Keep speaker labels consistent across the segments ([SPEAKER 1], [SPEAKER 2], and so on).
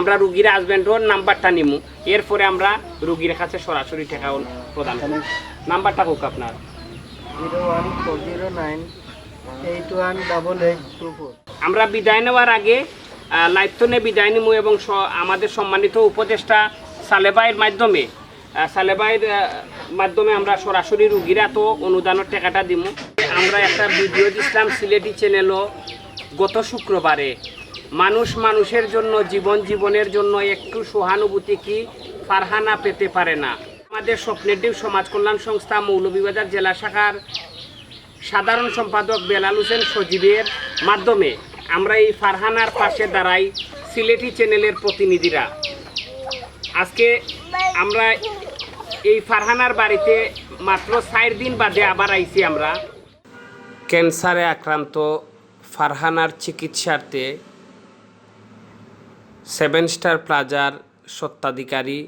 [SPEAKER 1] আমরা রুগীর হাজবেন্ডর নাম্বারটা নিমু, এরপরে আমরা রুগীর কাছে সরাসরি টাকা প্রদান করব। নাম্বারটা হোক আপনার
[SPEAKER 2] 01409818824।
[SPEAKER 1] আমরা বিদায় নেওয়ার আগে লাইভটনে বিদায় নিমু এবং আমাদের সম্মানিত উপদেষ্টা সালেবাইয়ের মাধ্যমে আমরা সরাসরি রুগীরা তো অনুদানের টাকাটা দিব। আমরা একটা ভিডিও দিছিলাম সিলেটি চ্যানেলও গত শুক্রবারে, মানুষের জন্য, জীবনের জন্য একটু সহানুভূতি কি ফারহানা পেতে পারে না। আমাদের স্বপ্নের ডিউ সমাজ কল্যাণ সংস্থা মৌলভীবাজার জেলা শাখার সাধারণ সম্পাদক বেলাল হোসেন সজীবের মাধ্যমে আমরা এই ফারহানার পাশে দাঁড়াই সিলেটি চ্যানেলের প্রতিনিধিরা। আজকে আমরা এই ফারহানার বাড়িতে মাত্র 4 দিন বাদে আবার আইছি। আমরা ক্যান্সারে আক্রান্ত ফারহানার চিকিৎসার্থে 7 স্টার প্লাজার স্বত্বাধিকারী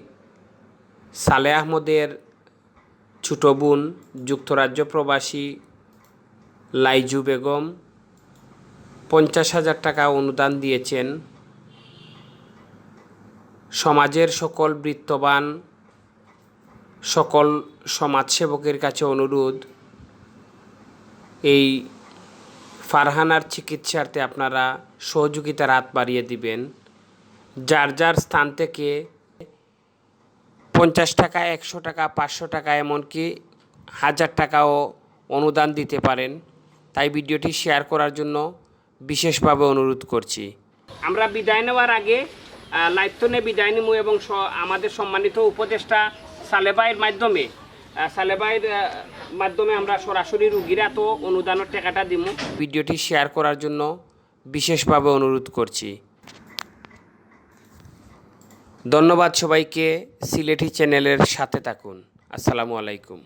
[SPEAKER 1] সালে আহমদের ছোট বোন যুক্তরাজ্য প্রবাসী লাইজু বেগম 50,000 টাকা অনুদান দিয়েছেন। সমাজের সকল বৃত্তবান সকল সমাজসেবকের কাছে অনুরোধ, এই ফারহানার চিকিৎসার্থে আপনারা সহযোগিতার হাত বাড়িয়ে দিবেন। যার স্থান থেকে 50 টাকা, 100 টাকা, 500 টাকা, এমনকি 1000 টাকাও অনুদান দিতে পারেন। তাই ভিডিওটি শেয়ার করার জন্য বিশেষভাবে অনুরোধ করছি। আমরা বিদায় নেওয়ার আগে লাইভটনে বিদায় নিমু এবং আমাদের সম্মানিত উপদেষ্টা সালেবাইয়ের মাধ্যমে আমরা সরাসরি রুগীরা তো অনুদানের টাকাটা দিব। ভিডিওটি শেয়ার করার জন্য বিশেষভাবে অনুরোধ করছি। ধন্যবাদ সবাইকে। সিলেটি চ্যানেলের সাথে থাকুন। আসসালামু আলাইকুম।